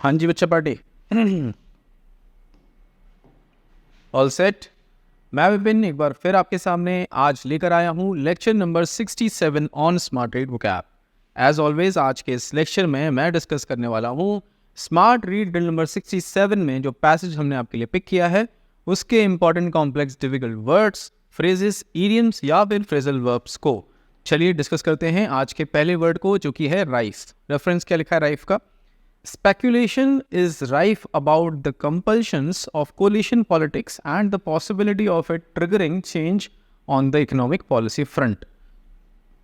हाँ जी बच्चा party all set. मैं विपिन एक बार फिर आपके सामने आज लेकर आया हूँ lecture number 67 on smart read book app. As always आज के इस लेक्चर में मैं डिस्कस करने वाला हूँ स्मार्ट रीड ड्रिल नंबर 67 में जो पैसेज हमने आपके लिए पिक किया है उसके important complex difficult words, phrases, idioms या फिर फ्रेजल वर्ब्स को। चलिए डिस्कस करते हैं आज के पहले वर्ड को जो कि है राइफ। रेफरेंस क्या लिखा है राइफ का? Speculation is rife about the compulsions of coalition politics and the possibility of it triggering change on the economic policy front.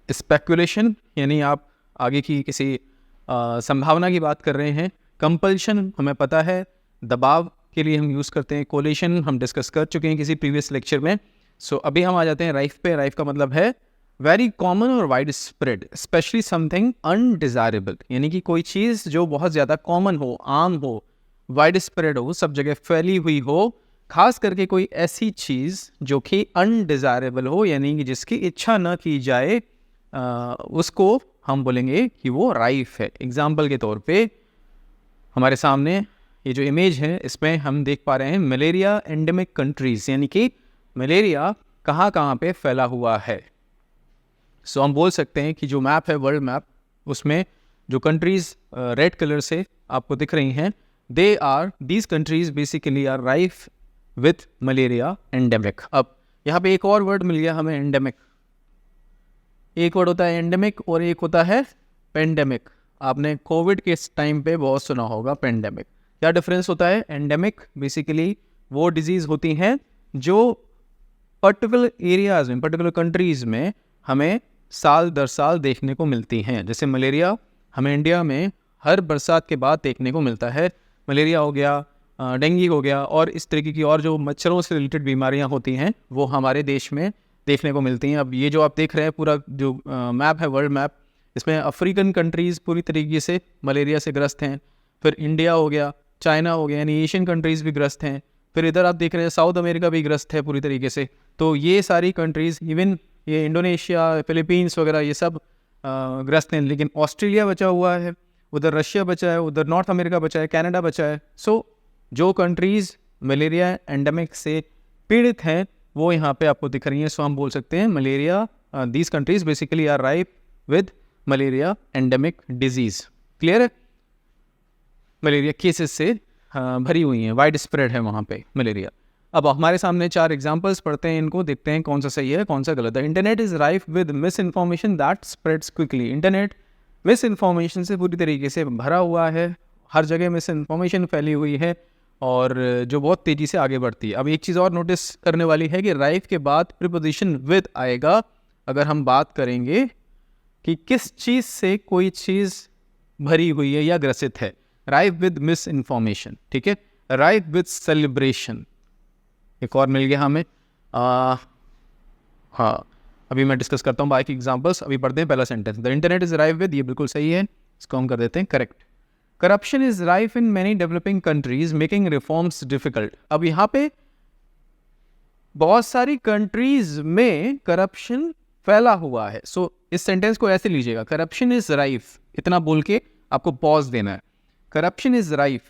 Speculation यानी आप आगे की किसी संभावना की बात कर रहे हैं। Compulsion हमें पता है दबाव के लिए हम यूज़ करते हैं। Coalition हम डिस्कस कर चुके हैं किसी प्रीवियस लेक्चर में। अभी हम आ जाते हैं राइफ पे। राइफ का मतलब है वेरी कॉमन और wide spread, specially something undesirable, यानी कि कोई चीज़ जो बहुत ज़्यादा कॉमन हो, आम हो, वाइड स्प्रेड हो, सब जगह फैली हुई हो, खास करके कोई ऐसी चीज़ जो कि अनडिज़ायरेबल हो, यानी कि जिसकी इच्छा न की जाए, उसको हम बोलेंगे कि वो राइफ है। एग्जाम्पल के तौर पे हमारे सामने ये जो इमेज है इसमें हम देख पा रहे हैं मलेरिया एंडेमिक कंट्रीज़, यानी कि मलेरिया कहाँ कहाँ पे फैला हुआ है। हम बोल सकते हैं कि जो मैप है वर्ल्ड मैप, उसमें जो कंट्रीज़ रेड कलर से आपको दिख रही हैं, these countries basically are rife with malaria endemic. अब यहाँ पे एक और वर्ड मिल गया हमें, एंडेमिक। एक वर्ड होता है एंडेमिक और एक होता है पेंडेमिक। आपने कोविड के टाइम पे बहुत सुना होगा पेंडेमिक। क्या डिफरेंस होता है? एंडेमिक बेसिकली वो डिजीज़ होती हैं जो पर्टिकुलर एरियाज़ में, पर्टिकुलर कंट्रीज़ में हमें साल दर साल देखने को मिलती हैं। जैसे मलेरिया हमें इंडिया में हर बरसात के बाद देखने को मिलता है। मलेरिया हो गया, डेंगू हो गया, और इस तरीके की और जो मच्छरों से रिलेटेड बीमारियां होती हैं वो हमारे देश में देखने को मिलती हैं। अब ये जो आप देख रहे हैं पूरा जो मैप है वर्ल्ड मैप, इसमें अफ्रीकन कंट्रीज़ पूरी तरीके से मलेरिया से ग्रस्त हैं। फिर इंडिया हो गया, चाइना हो गया, यानी एशियन कंट्रीज़ भी ग्रस्त हैं। फिर इधर आप देख रहे हैं साउथ अमेरिका भी ग्रस्त है पूरी तरीके से। तो ये सारी कंट्रीज़, इवन ये इंडोनेशिया, फिलीपींस वगैरह, ये सब ग्रस्त हैं। लेकिन ऑस्ट्रेलिया बचा हुआ है, उधर रशिया बचा है, उधर नॉर्थ अमेरिका बचा है, कनाडा बचा है। जो कंट्रीज़ मलेरिया एंडेमिक से पीड़ित हैं वो यहाँ पे आपको दिख रही हैं। हम बोल सकते हैं malaria, these countries basically are rife with malaria endemic diseases. Clear है? मलेरिया केसेस से भरी हुई हैं, वाइड स्प्रेड है वहाँ पे मलेरिया। अब हमारे सामने 4 एग्जाम्पल्स पढ़ते हैं, इनको देखते हैं कौन सा सही है कौन सा गलत है। Internet is rife with miss information that spreads quickly. Internet miss information से पूरी तरीके से भरा हुआ है, हर जगह मिस इन्फॉर्मेशन फैली हुई है और जो बहुत तेज़ी से आगे बढ़ती है। अब एक चीज़ और नोटिस करने वाली है कि राइफ के बाद प्रीपोजिशन विद आएगा अगर हम बात करेंगे कि किस चीज़ से कोई चीज़ भरी हुई है या ग्रसित है। राइफ विद मिस इन्फॉर्मेशन, ठीक है। राइफ विद सेलिब्रेशन, एक और मिल गया हमें। हाँ, अभी मैं डिस्कस करता हूँ बाकी एग्जांपल्स। अभी पढ़ते हैं पहला sentence. The internet is rife with, ये बिल्कुल सही है, इसको हम कर देते हैं correct. Corruption is rife in many developing countries making reforms difficult. अब यहाँ पे बहुत सारी कंट्रीज में करप्शन फैला हुआ है। इस सेंटेंस को ऐसे लीजिएगा, करप्शन इज राइफ, इतना बोल के आपको पॉज देना है। Corruption is rife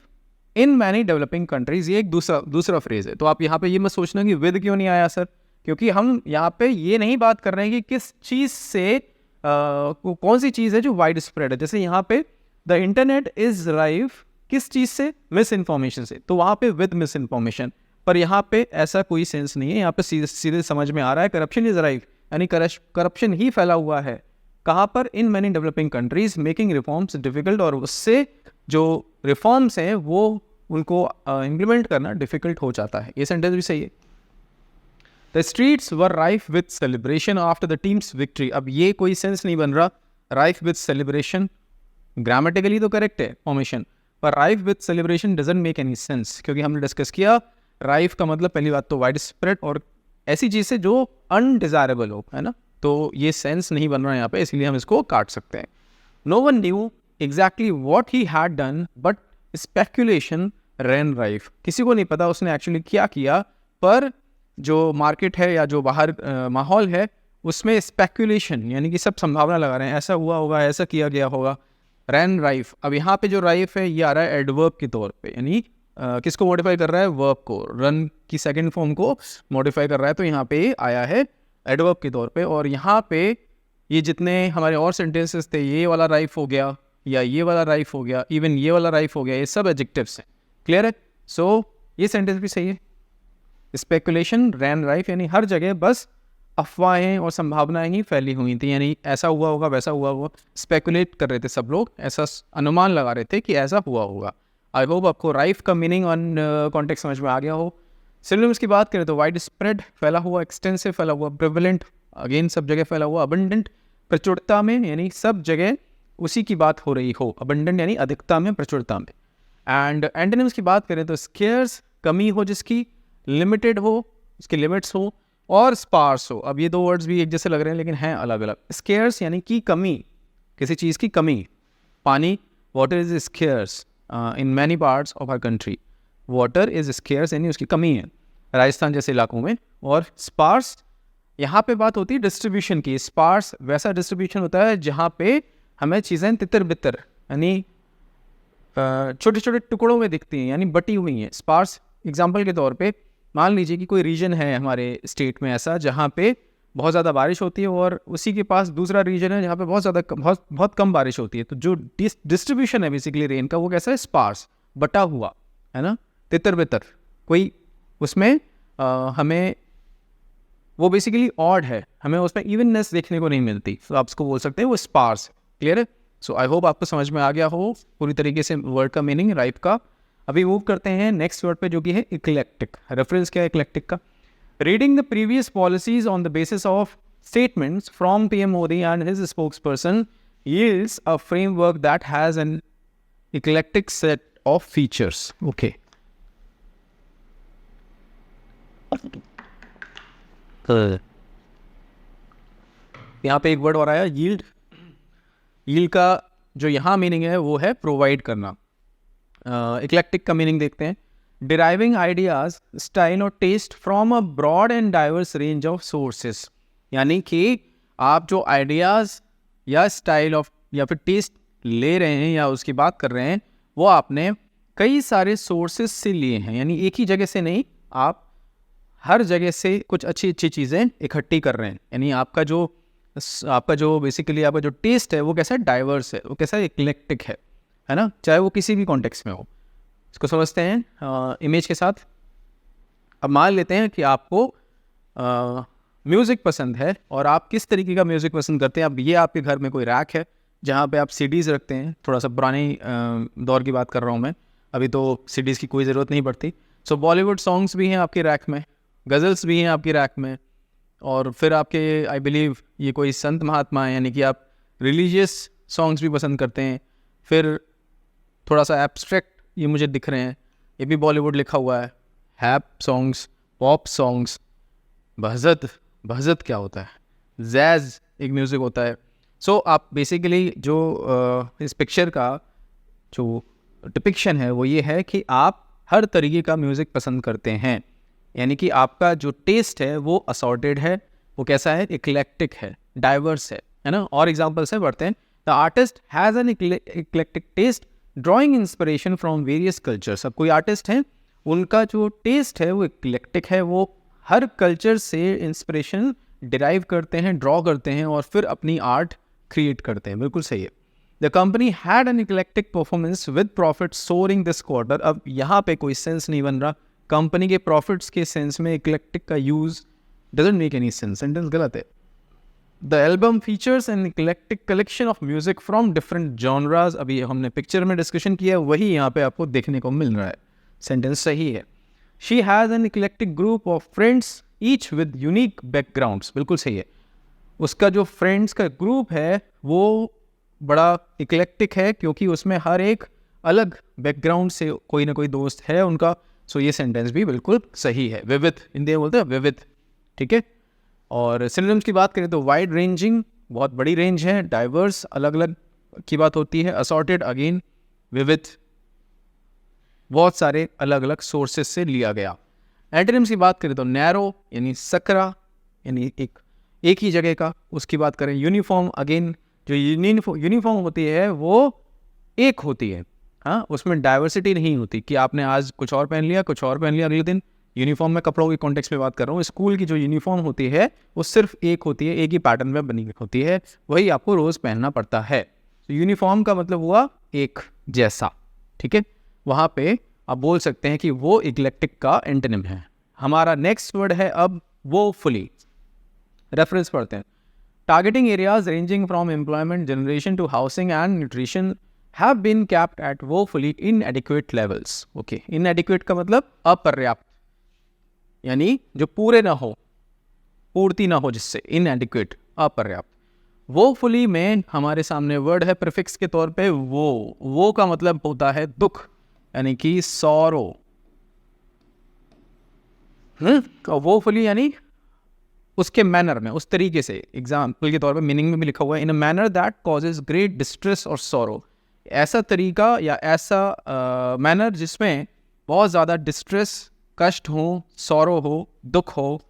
in many developing countries, ये एक दूसरा फ्रेज है। तो आप यहाँ पे ये मत सोचना कि विद क्यों नहीं आया सर, क्योंकि हम यहाँ पे ये नहीं बात कर रहे हैं कि किस चीज़ से कौन सी चीज़ है जो वाइड स्प्रेड है। जैसे यहाँ पे द इंटरनेट इज राइफ किस चीज़ से? मिस इन्फॉर्मेशन से, तो वहाँ पे विद मिस इन्फॉर्मेशन। पर यहाँ पे ऐसा कोई सेंस नहीं है। यहाँ पे सीधे समझ में आ रहा है करप्शन इज राइफ, यानी करप्शन ही फैला हुआ है। कहाँ पर? In many developing countries making reforms difficult, और उससे जो रिफॉर्म्स हैं वो उनको इम्प्लीमेंट करना डिफिकल्ट हो जाता है। ये सेंटेंस भी सही है। The streets were rife with celebration after the teams victory. अब ये कोई सेंस नहीं बन रहा। राइफ विद सेलिब्रेशन ग्रामेटिकली तो करेक्ट है फॉर्मेशन, पर rife with celebration doesn't make any sense, क्योंकि हमने डिस्कस किया राइफ का मतलब पहली बात तो वाइड स्प्रेड और ऐसी चीज़ से जो अनडिज़ायरेबल हो, है ना। तो ये सेंस नहीं बन रहा है यहाँ पे, इसलिए हम इसको काट सकते हैं। No one knew exactly what he had done but speculation ran rife. किसी को नहीं पता उसने एक्चुअली क्या किया, पर जो मार्केट है या जो बाहर माहौल है उसमें स्पेक्यूलेशन, यानी कि सब संभावना लगा रहे हैं, ऐसा हुआ होगा, ऐसा किया गया होगा। रैन राइफ। अब यहाँ पे जो राइफ है ये आ रहा है एडवर्ब के तौर पे, यानी किसको मॉडिफाई कर रहा है, वर्ब को, रन की सेकंड फॉर्म को मॉडिफाई कर रहा है, तो यहाँ पे आया है एडवर्ब के तौर पे। और यहाँ पे ये जितने हमारे और सेंटेंसेस थे, ये वाला राइफ हो गया या ये वाला राइफ हो गया, इवन ये वाला राइफ हो गया, ये सब एडजेक्टिव्स हैं। क्लियर है? सो ये सेंटेंस भी सही है। स्पेकुलेशन रैन राइफ, यानी हर जगह बस अफवाहें और संभावनाएं ही फैली हुई थी, यानी ऐसा हुआ होगा वैसा हुआ होगा, स्पेकुलेट कर रहे थे सब लोग, ऐसा अनुमान लगा रहे थे कि ऐसा हुआ होगा। आई होप आपको राइफ का मीनिंग ऑन कॉन्टेक्स्ट समझ में आ गया हो। सिनोनिम्स की बात करें तो वाइड स्प्रेड फैला हुआ, एक्सटेंसिव फैला हुआ, प्रिवेलेंट अगेन सब जगह फैला हुआ, अबंडेंट प्रचुरता में, यानी सब जगह उसी की बात हो रही हो, अबंडेंट यानी अधिकता में, प्रचुरता में। एंड एंटोनिम्स की बात करें तो स्केर्स कमी हो जिसकी, लिमिटेड हो उसके लिमिट्स हो, और स्पार्स हो। अब ये दो वर्ड्स भी एक जैसे लग रहे हैं लेकिन हैं अलग अलग। स्केर्स यानी कि कमी, किसी चीज़ की कमी, पानी, water is scarce in many parts of our country, water is scarce यानी उसकी कमी है राजस्थान जैसे इलाकों में। और स्पार्स, यहाँ पे बात होती है डिस्ट्रीब्यूशन की। स्पार्स वैसा डिस्ट्रीब्यूशन होता है जहाँ पे हमें चीज़ें तितर बितर यानी छोटे छोटे टुकड़ों में दिखती हैं, यानी बटी हुई हैं। स्पार्स एग्जाम्पल के तौर पे मान लीजिए कि कोई रीजन है हमारे स्टेट में ऐसा जहाँ पे बहुत ज़्यादा बारिश होती है, और उसी के पास दूसरा रीजन है जहाँ पे बहुत कम बारिश होती है। तो जो डिस्ट्रीब्यूशन है बेसिकली रेन का, वो कैसा है, स्पार्स, बटा हुआ, है ना, तितर बितर, कोई उसमें हमें वो बेसिकली ऑड है, हमें उसमें इवननेस देखने को नहीं मिलती, तो आप उसको बोल सकते हैं वो स्पार्स है। क्लियर है? सो आई होप आपको समझ में आ गया हो पूरी तरीके से वर्ड का मीनिंग राइफ का। अभी मूव करते हैं नेक्स्ट वर्ड पे जो कि है इक्लेक्टिक। रेफरेंस क्या है इक्लेक्टिक का? Reading the previous policies on the basis of statements from PM Modi and his spokesperson yields a framework that has an eclectic set of features. Okay. यहाँ पे एक वर्ड और आया यील्ड। यील्ड का जो यहाँ मीनिंग है वो है प्रोवाइड करना। इक्लेक्टिक का मीनिंग देखते हैं। डिराइविंग आइडियाज, स्टाइल और taste from a broad and diverse range of sources, यानी कि आप जो आइडियाज़ या स्टाइल ऑफ या फिर टेस्ट ले रहे हैं या उसकी बात कर रहे हैं, वो आपने कई सारे सोर्सेस से लिए हैं, यानी एक ही जगह से नहीं, आप हर जगह से कुछ अच्छी अच्छी चीज़ें इकट्ठी कर रहे हैं। यानी आपका जो बेसिकली आपका जो टेस्ट है वो कैसा है, डाइवर्स है, वो कैसा इक्लेक्टिक है ना, चाहे वो किसी भी कॉन्टेक्स्ट में हो। इसको समझते हैं इमेज के साथ। अब मान लेते हैं कि आपको म्यूज़िक पसंद है, और आप किस तरीके का म्यूज़िक पसंद करते हैं। अब ये आपके घर में कोई रैक है जहाँ पे आप सीडीज़ रखते हैं, थोड़ा सा पुराने दौर की बात कर रहा हूँ मैं, अभी तो सीडीज़ की कोई ज़रूरत नहीं पड़ती। सो बॉलीवुड सॉन्ग्स भी हैं आपके रैक में, गज़ल्स भी हैं आपकी रैक में, और फिर आपके आई बिलीव ये कोई संत महात्मा है, यानी कि आप रिलीजियस सॉन्ग्स भी पसंद करते हैं। फिर थोड़ा सा एब्स्ट्रैक्ट ये मुझे दिख रहे हैं, ये भी बॉलीवुड लिखा हुआ है, हैप सॉन्ग्स, पॉप सॉन्ग्स, बहज़त क्या होता है, जैज़ एक म्यूज़िक होता है। सो आप बेसिकली जो इस पिक्चर का जो डिपिक्शन है वो ये है कि आप हर तरीके का म्यूज़िक पसंद करते हैं, यानी कि आपका जो टेस्ट है वो असॉर्टेड है, वो कैसा है, इक्लेक्टिक है, डाइवर्स है ना। और एग्जांपल्स है बढ़ते हैं। The artist has an eclectic taste drawing inspiration from various cultures. अब कोई आर्टिस्ट हैं, उनका जो टेस्ट है वो इक्लेक्टिक है, वो हर कल्चर से इंस्पिरेशन डिराइव करते हैं, ड्रॉ करते हैं और फिर अपनी आर्ट क्रिएट करते हैं। बिल्कुल सही है। The company had an eclectic performance with profit soaring this quarter. अब यहाँ पे कोई सेंस नहीं बन रहा, कंपनी के प्रॉफिट्स के सेंस में इक्लेक्टिक का use doesn't make any sense, sentence गलत है। The album features an eclectic collection of music from different genres. अभी हमने पिक्चर में डिस्कशन किया, वही यहाँ पे आपको देखने को मिल रहा है, सेंटेंस सही है। She has an eclectic group of friends each with unique backgrounds. बिल्कुल सही है। उसका जो फ्रेंड्स का ग्रुप है वो बड़ा इक्लेक्टिक है, क्योंकि उसमें हर एक अलग बैकग्राउंड से कोई ना कोई दोस्त है उनका। सो ये सेंटेंस भी बिल्कुल सही है। विविध, हिंदी में बोलते हैं विविध, ठीक है। और सिनोनिम्स की बात करें तो वाइड रेंजिंग, बहुत बड़ी रेंज है, डाइवर्स, अलग अलग की बात होती है, असॉर्टेड अगेन, विविध, बहुत सारे अलग अलग सोर्सेस से लिया गया। एंटोनिम्स की बात करें तो नैरो यानी सकरा, यानी एक ही जगह का। उसकी बात करें यूनिफॉर्म, अगेन जो यूनिफॉर्म होती है वो एक होती है, हाँ, उसमें डाइवर्सिटी नहीं होती कि आपने आज कुछ और पहन लिया, कुछ और पहन लिया अगले दिन। यूनिफॉर्म में कपड़ों के कॉन्टेक्स्ट में बात कर रहा हूँ। स्कूल की जो यूनिफॉर्म होती है वो सिर्फ एक होती है, एक ही पैटर्न में बनी होती है, वही आपको रोज़ पहनना पड़ता है। तो यूनिफॉर्म का मतलब हुआ एक जैसा, ठीक है। वहाँ पे आप बोल सकते हैं कि वो इक्लेक्टिक का एंटोनिम है। हमारा नेक्स्ट वर्ड है अब वोफुली। रेफरेंस पढ़ते हैं। Targeting areas ranging from employment generation to housing and nutrition have been capped at woefully inadequate levels. Okay, inadequate का मतलब अपर्याप्त, यानी जो पूरे ना हो, पूर्ति ना हो जिससे, इनएडिक्वेट, अपर्याप्त। वोफुली में हमारे सामने वर्ड है प्रीफिक्स के तौर पे वो का मतलब होता है दुख, यानी कि सॉरो। वोफुली यानी उसके मैनर में, उस तरीके से। एग्जाम्पल के तौर पे मीनिंग में भी लिखा हुआ है, in a manner that causes great distress और सॉरो। ऐसा तरीका या ऐसा मैनर जिसमें बहुत ज़्यादा डिस्ट्रेस, कष्ट हो, सॉरो हो, दुख हो,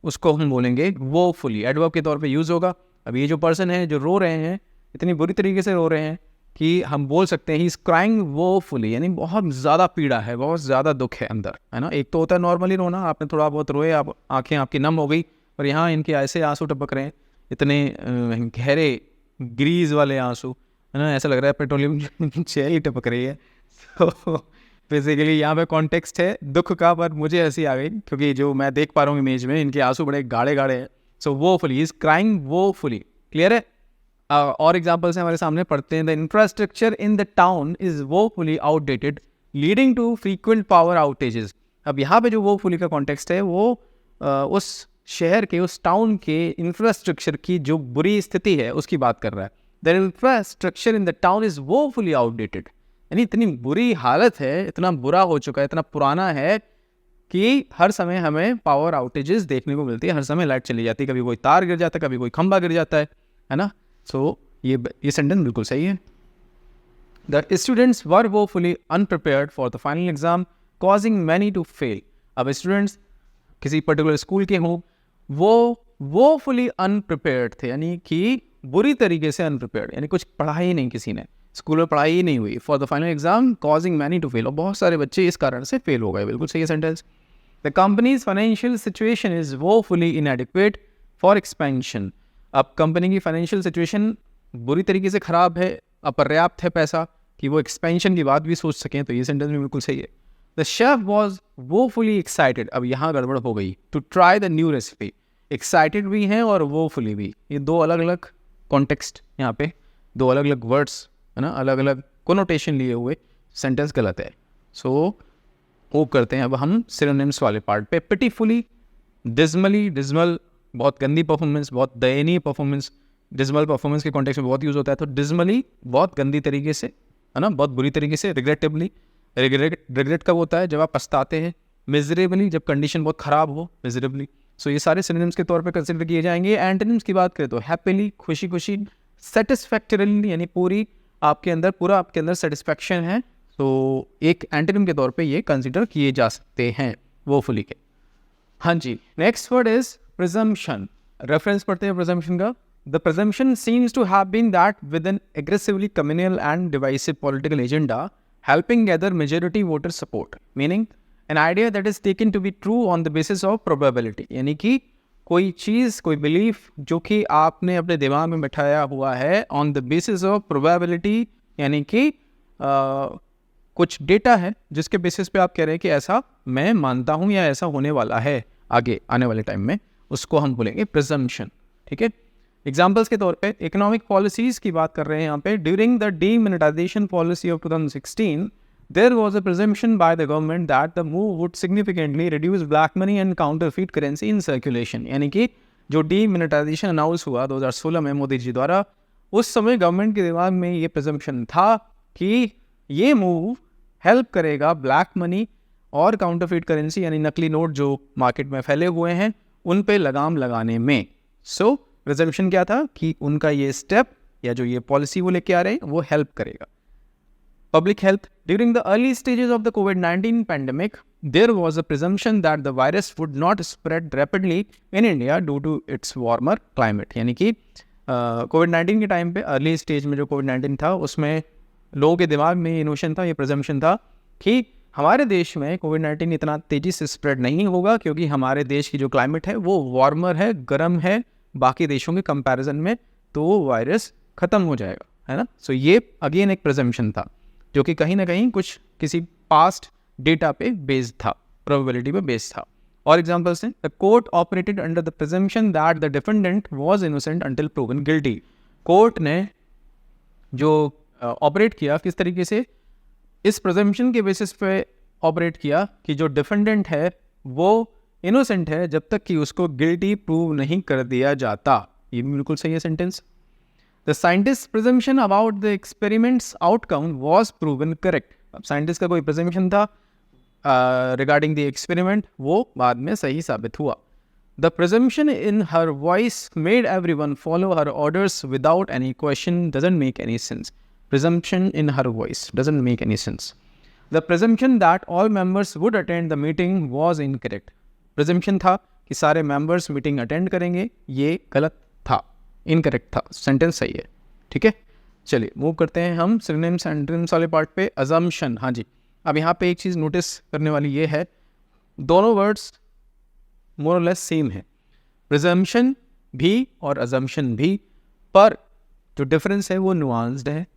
उसको हम बोलेंगे वोफुली। एडवर्ब के तौर पे यूज़ होगा। अब ये जो पर्सन है जो रो रहे हैं, इतनी बुरी तरीके से रो रहे हैं कि हम बोल सकते हैं ही इज क्राइंग वोफुली, यानी बहुत ज़्यादा पीड़ा है, बहुत ज़्यादा दुख है अंदर, है ना। एक तो होता है नॉर्मली रोना, आपने थोड़ा बहुत रोए, आप आंखें आपकी नम हो गई, और यहाँ इनके ऐसे आंसू टपक रहे हैं, इतने गहरे ग्रीज वाले आंसू, है ना। ऐसा लग रहा है पेट्रोलियम जेल ही टपक रही है। तो बेसिकली यहाँ पे कॉन्टेक्स्ट है दुख का, पर मुझे हंसी आ गई क्योंकि जो मैं देख पा रहा हूँ इमेज में, इनके आंसू बड़े गाढ़े गाढ़े हैं। So woefully, is crying woefully. Clear है। और एग्जाम्पल्स हैं हमारे सामने, पढ़ते हैं। The infrastructure in the town is woefully outdated leading to frequent power outages. अब यहाँ पे जो वोफुली का कॉन्टेक्स्ट है वो उस शहर के, उस टाउन के इंफ्रास्ट्रक्चर की जो बुरी स्थिति है उसकी बात कर रहा है। The infrastructure in the town is woefully outdated, यानी इतनी बुरी हालत है, इतना बुरा हो चुका है, इतना पुराना है कि हर समय हमें पावर आउटेजेस देखने को मिलती है, हर समय लाइट चली जाती है, कभी कोई तार गिर जाता है, कभी कोई खंभा गिर जाता है ना। सो ये सेंटेंस बिल्कुल सही है। The students were woefully unprepared for the final exam causing many to fail. अब स्टूडेंट्स किसी पर्टिकुलर स्कूल के हों, वो फुली अनप्रिपेयर्ड थे, यानी कि बुरी तरीके से अनप्रिपेयर्ड, यानी कुछ पढ़ा ही नहीं, किसी ने स्कूल में पढ़ाई ही नहीं हुई। For the final exam causing many to fail, और बहुत सारे बच्चे इस कारण से फेल हो गए। बिल्कुल सही है sentence. The company's financial situation is woefully inadequate for expansion. अब कंपनी की फाइनेंशियल सिचुएशन बुरी तरीके से खराब है, अपर्याप्त है पैसा कि वो एक्सपेंशन की बात भी सोच सकें, तो ये सेंटेंस भी बिल्कुल सही है। The chef was woefully excited, अब यहाँ गड़बड़ हो गई, to try the new recipe. Excited भी हैं और वोफुली भी, ये दो अलग अलग कॉन्टेक्स्ट, यहाँ पे दो अलग अलग वर्ड्स, है ना, अलग अलग कोनोटेशन लिए हुए, सेंटेंस गलत है। सो वो करते हैं अब हम सिनोनिम्स वाले पार्ट पे। पिटीफुली, डिज्मली, डिज्मल बहुत गंदी परफॉर्मेंस, बहुत दयनीय परफॉर्मेंस, डिज्मल परफॉर्मेंस के कॉन्टेक्स्ट में बहुत यूज़ होता है। तो डिज्मली बहुत गंदी तरीके से, है ना, बहुत बुरी तरीके से। रिग्रेटेबली, रिग्रेट कब होता है, जब आप पछताते हैं। मिजरेबली, जब कंडीशन बहुत ख़राब हो, मिजरेबली। सो ये सारे सिनोनिम्स के तौर पे कंसिडर किए जाएंगे। एंटोनिम्स की बात करें तो हैप्पीली, खुशी खुशी, सेटिस्फैक्टरीली, यानी पूरी आपके अंदर, पूरा आपके अंदर सेटिस्फैक्शन है, तो एक एंटोनिम के तौर पे ये कंसिडर किए जा सकते हैं वोफुली के। हाँ जी, next word is presumption. Reference पढ़ते हैं प्रिजम्पशन का। The presumption seems to have been that with an aggressively communal and divisive political agenda helping gather majority voter support, meaning an idea that is taken to be true on the basis of probability, यानी कि कोई चीज़, कोई belief जो कि आपने अपने दिमाग में बिठाया हुआ है on the basis of probability, यानी कि कुछ डेटा है जिसके बेसिस पे आप कह रहे हैं कि ऐसा मैं मानता हूँ या ऐसा होने वाला है आगे आने वाले टाइम में, उसको हम बोलेंगे प्रिजम्पशन। ठीक है। एग्जाम्पल्स के तौर पे इकोनॉमिक पॉलिसीज़ की बात कर रहे हैं यहाँ पे। During the demonetization policy of 2016 there was a presumption by the government that the move would significantly reduce black money and counterfeit currency in circulation, यानी कि जो डीमोनेटाइजेशन अनाउंस हुआ 2016 में मोदी जी द्वारा, उस समय गवर्नमेंट के दिमाग में ये प्रिजम्पशन था कि ये मूव हेल्प करेगा ब्लैक मनी और काउंटरफीट करेंसी यानी नकली नोट जो मार्केट में फैले हुए हैं उन पे लगाम लगाने में। सो प्रिजम्पशन क्या था कि उनका ये स्टेप या जो ये पॉलिसी वो लेके आ रहे हैं वो हेल्प करेगा। Public health. During the early stages of the COVID-19 pandemic, there was a presumption that the virus would not spread rapidly in India due to its warmer climate. यानी कि कोविड-19 के टाइम पे अर्ली स्टेज में जो कोविड-19 था उसमें लोगों के दिमाग में ये नोशन था, ये प्रिजम्पशन था कि हमारे देश में कोविड-19 इतना तेज़ी से स्प्रेड नहीं होगा क्योंकि हमारे देश की जो क्लाइमेट है वो वार्मर है, गर्म है बाकी देशों के कंपैरिजन में, तो वो वायरस ख़त्म हो जाएगा, है ना। सो ये अगेन एक प्रिजम्पशन था जो कि कहीं ना कहीं कुछ किसी पास्ट डेटा पे बेस्ड था, प्रोबेबिलिटी पे बेस्ड था। और एग्जाम्पल्स हैं, the court operated under the presumption that the defendant was innocent until proven guilty. Court ने जो ऑपरेट किया किस तरीके से, इस प्रिजम्पशन के बेसिस पे ऑपरेट किया कि जो डिफेंडेंट है वो इनोसेंट है जब तक कि उसको गिल्टी प्रूव नहीं कर दिया जाता। ये भी बिल्कुल सही है sentence. The scientist presumption about the experiments outcome was proven correct. अब साइंटिस्ट का कोई प्रिजम्पशन था रिगार्डिंग द एक्सपेरिमेंट, वो बाद में सही साबित हुआ। The presumption in her voice made everyone follow her orders without any question doesn't make any sense. Presumption in her voice doesn't make any sense. The presumption that all members would attend the meeting was incorrect. Presumption था कि सारे members meeting attend करेंगे, ये गलत था, incorrect था, sentence सही है, ठीक है। चलिए मूव करते हैं हम synonyms and antonyms वाले पार्ट पे। assumption, हाँ जी, अब यहाँ पे एक चीज़ नोटिस करने वाली ये है, दोनों words more or less same है, presumption भी और assumption भी, पर जो डिफरेंस है वो nuanced है,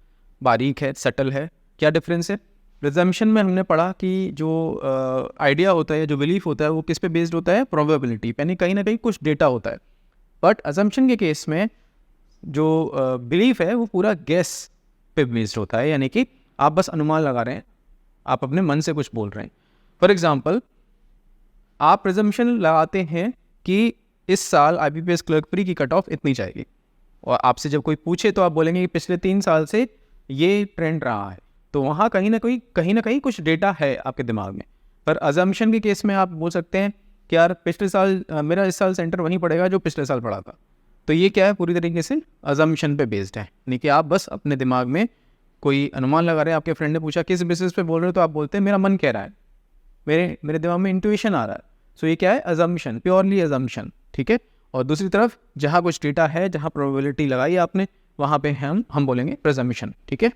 बारीक है, सटल है। क्या डिफरेंस है? प्रिजम्पशन में हमने पढ़ा कि जो आइडिया होता है, जो बिलीफ होता है, वो किस पे बेस्ड होता है? प्रोबेबिलिटी, यानी कहीं ना कहीं कुछ डेटा होता है। बट अजम्पशन के केस में जो बिलीफ है वो पूरा गेस पे बेस्ड होता है, यानी कि आप बस अनुमान लगा रहे हैं, आप अपने मन से कुछ बोल रहे हैं। फॉर एग्जाम्पल, आप प्रिजम्पशन लगाते हैं कि इस साल IBPS क्लर्क प्री की कट ऑफ इतनी जाएगी, और आपसे जब कोई पूछे तो आप बोलेंगे कि पिछले 3 साल से ये ट्रेंड रहा है, तो वहाँ कहीं ना कहीं कुछ डेटा है आपके दिमाग में। पर अजम्पशन के केस में आप बोल सकते हैं कि यार पिछले साल मेरा इस साल सेंटर वहीं पड़ेगा जो पिछले साल पड़ा था। तो ये क्या है? पूरी तरीके से अजम्पशन पे बेस्ड है, यानी कि आप बस अपने दिमाग में कोई अनुमान लगा रहे हैं। आपके फ्रेंड ने पूछा किस बेसिस पे बोल रहे हो, तो आप बोलते हैं मेरा मन कह रहा है, मेरे दिमाग में इंट्यूशन आ रहा है। सो ये क्या है? अजम्पशन, प्योरली अजम्पशन, ठीक है। और दूसरी तरफ जहाँ कुछ डेटा है, जहाँ प्रोबेबिलिटी लगाई आपने, वहाँ पे हम बोलेंगे प्रिजम्पशन, ठीक है।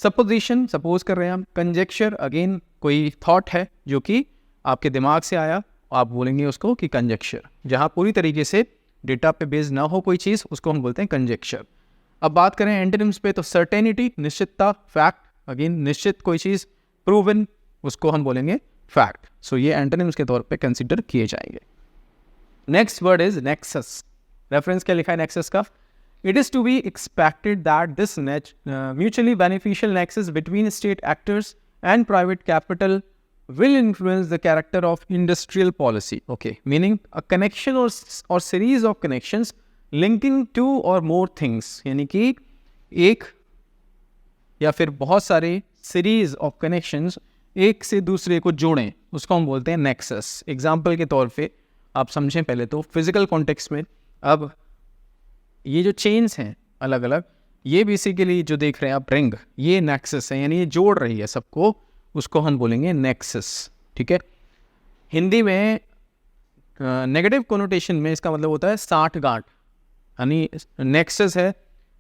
सपोजिशन, सपोज कर रहे हैं हम। कंजेक्चर, अगेन कोई थॉट है जो कि आपके दिमाग से आया, आप बोलेंगे उसको कि कंजेक्चर। जहाँ पूरी तरीके से डेटा पे बेस्ड ना हो कोई चीज़, उसको हम बोलते हैं कंजेक्चर। अब बात करें एंटोनिम्स पे, तो सर्टेनिटी, निश्चितता, फैक्ट, अगेन निश्चित कोई चीज़, प्रूवन, उसको हम बोलेंगे फैक्ट। सो ये एंटोनिम्स के तौर पे कंसिडर किए जाएंगे। Next word is nexus. Reference क्या लिखा है नेक्सस का? It is to be expected that this mutually beneficial nexus between state actors and private capital will influence the character of industrial policy. Okay, meaning a connection or series of connections linking two or more things, यानी कि एक या फिर बहुत सारे series of connections एक से दूसरे को जोड़ें, उसको हम बोलते हैं nexus। एग्जाम्पल के तौर पे आप समझें पहले तो फिजिकल कॉन्टेक्स्ट में। अब ये जो चेन्स हैं अलग अलग, ये बेसिकली जो देख रहे हैं आप रिंग, ये नेक्सस है, यानी ये जोड़ रही है सबको, उसको हम बोलेंगे नेक्सस, ठीक है। हिंदी में नेगेटिव कोनोटेशन में इसका मतलब होता है साठगांठ, यानी नेक्सस है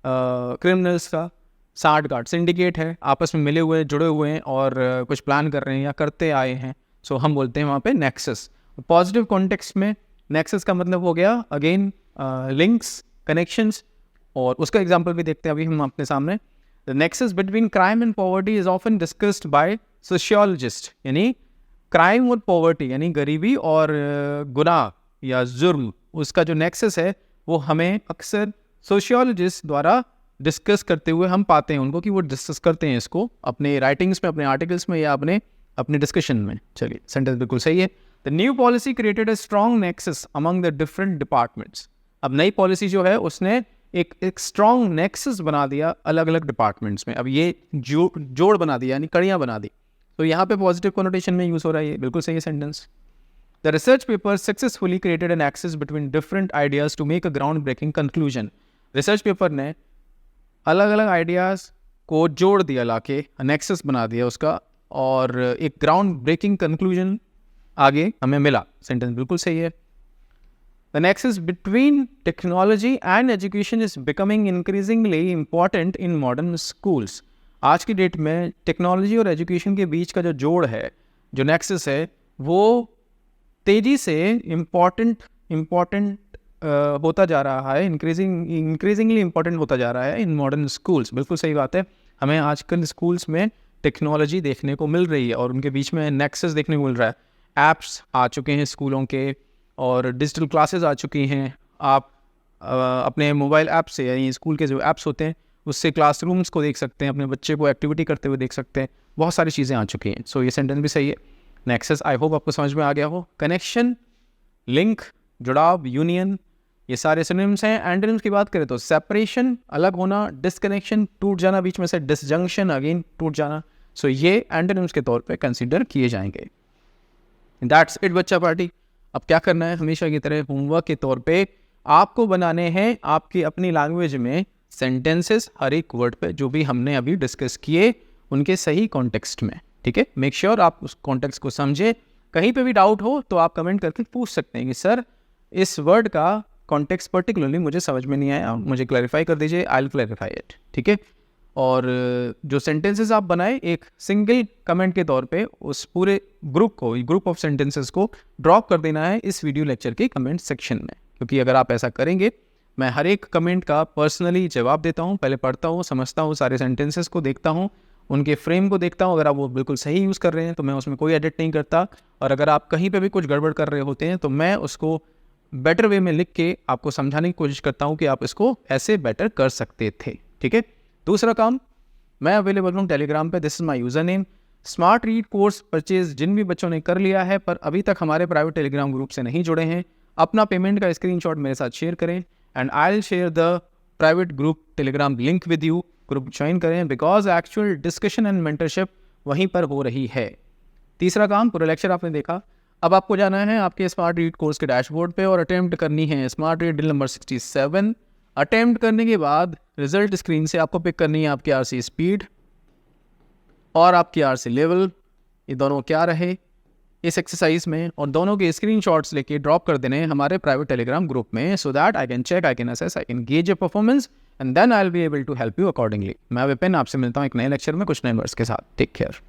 क्रिमिनल्स का, साठगांठ सिंडिकेट है, आपस में मिले हुए, जुड़े हुए हैं और कुछ प्लान कर रहे हैं या करते आए हैं, सो हम बोलते हैं वहाँ पे नेक्सस। पॉजिटिव कॉन्टेक्स्ट में नेक्सस का मतलब हो गया अगेन लिंक्स, कनेक्शंस, और उसका एग्जांपल भी देखते हैं अभी हम अपने सामने। The nexus between crime and poverty is often discussed bye sociologist, यानी क्राइम और पॉवर्टी यानी गरीबी और गुनाह या जुर्म, उसका जो नेक्सस है वो हमें अक्सर सोशियोलॉजिस्ट द्वारा डिस्कस करते हुए हम पाते हैं उनको, कि वो डिस्कस करते हैं इसको अपने राइटिंग्स में, अपने आर्टिकल्स में या अपने डिस्कशन में। चलिए, सेंटेंस बिल्कुल सही है। The new policy created a strong nexus among the different departments. अब नई पॉलिसी जो है उसने एक स्ट्रॉन्ग नेक्सस बना दिया अलग अलग डिपार्टमेंट्स में। अब ये जोड़ बना दिया, यानी कड़ियाँ बना दी, तो यहाँ पे पॉजिटिव कोनोटेशन में यूज़ हो रहा है, ये बिल्कुल सही है sentence. The research paper successfully created an access between different ideas to make a ground breaking conclusion. Research paper ने अलग अलग आइडियाज़ को जोड़ दिया, लाके नेक्सस बना दिया उसका, और एक ग्राउंड ब्रेकिंग कंक्लूजन आगे हमें मिला। सेंटेंस बिल्कुल सही है। The nexus between technology and education is becoming increasingly important in modern schools. आज की डेट में टेक्नोलॉजी और एजुकेशन के बीच का जो जोड़ है, जो नेक्सस है, वो तेज़ी से इम्पॉर्टेंट होता जा रहा है, इंक्रीजिंगली इम्पॉर्टेंट होता जा रहा है इन मॉडर्न स्कूल्स। बिल्कुल सही बात है। हमें आजकल स्कूल्स में टेक्नोलॉजी देखने को मिल रही है और उनके बीच में नेक्सस देखने को मिल रहा है। ऐप्स आ चुके हैं स्कूलों के और डिजिटल क्लासेस आ चुकी हैं। आप अपने मोबाइल ऐप से, यानी स्कूल के जो ऐप्स होते हैं उससे क्लासरूम्स को देख सकते हैं, अपने बच्चे को एक्टिविटी करते हुए देख सकते हैं। बहुत सारी चीज़ें आ चुकी हैं। सो ये सेंटेंस भी सही है। नेक्सस आई होप आपको समझ में आ गया हो। कनेक्शन, लिंक, जुड़ाव, यूनियन, ये सारे सिनोनिम्स हैं। एंटोनिम्स की बात करें तो सेपरेशन, अलग होना, डिस्कनेक्शन, टूट जाना बीच में से, डिसजंक्शन, अगेन टूट जाना। सो ये एंटोनिम्स के तौर पे कंसीडर किए जाएंगे। दैट्स इट बच्चा पार्टी। अब क्या करना है, हमेशा की तरह होमवर्क के तौर पे आपको बनाने हैं आपकी अपनी लैंग्वेज में सेंटेंसेस, हर एक वर्ड पे जो भी हमने अभी डिस्कस किए उनके सही कॉन्टेक्स्ट में। ठीक है, मेक श्योर आप उस कॉन्टेक्स्ट को समझे। कहीं पे भी डाउट हो तो आप कमेंट करके पूछ सकते हैं कि सर इस वर्ड का कॉन्टेक्स्ट पर्टिकुलरली मुझे समझ में नहीं आया, मुझे क्लैरिफाई कर दीजिए, आई विल क्लैरिफाई इट। ठीक है, और जो सेंटेंसेस आप बनाए एक सिंगल कमेंट के तौर पे उस पूरे ग्रुप ऑफ सेंटेंसेस को ड्रॉप कर देना है इस वीडियो लेक्चर के कमेंट सेक्शन में। क्योंकि अगर आप ऐसा करेंगे, मैं हर एक कमेंट का पर्सनली जवाब देता हूँ, पहले पढ़ता हूँ, समझता हूँ, सारे सेंटेंसेस को देखता हूँ, उनके फ्रेम को देखता हूँ। अगर आप वो बिल्कुल सही यूज़ कर रहे हैं तो मैं उसमें कोई एडिट नहीं करता, और अगर आप कहीं पे भी कुछ गड़बड़ कर रहे होते हैं तो मैं उसको बेटर वे में लिख के आपको समझाने की कोशिश करता हूँ कि आप इसको ऐसे बेटर कर सकते थे। ठीक है, दूसरा काम, मैं अवेलेबल हूँ टेलीग्राम पे, this is my user name. Smart read course purchase जिन भी बच्चों ने कर लिया है पर अभी तक हमारे प्राइवेट टेलीग्राम ग्रुप से नहीं जुड़े हैं, अपना पेमेंट का स्क्रीनशॉट मेरे साथ शेयर करें and I will share the private group Telegram link with you. Group join करें because actual discussion and mentorship वहीं पर हो रही है। तीसरा काम, पूरा लेक्चर आपने देखा, अब आपको जाना है आपके स्मार्ट रीड कोर्स के डैशबोर्ड पे और अटेम्प्ट करनी है smart read drill number 67। Attempt करने के बाद रिजल्ट स्क्रीन से आपको पिक करनी है आपकी आरसी स्पीड और आपकी आरसी लेवल, ये दोनों क्या रहे इस एक्सरसाइज में, और दोनों के स्क्रीनशॉट्स लेके ड्रॉप कर देने हमारे प्राइवेट टेलीग्राम ग्रुप में, so that I can check, I can assess, I can gauge your performance and then I will be able to help you accordingly. मैं विपिन आपसे मिलता हूँ एक नए लेक्चर में कुछ नए वर्ड्स के साथ। Take care.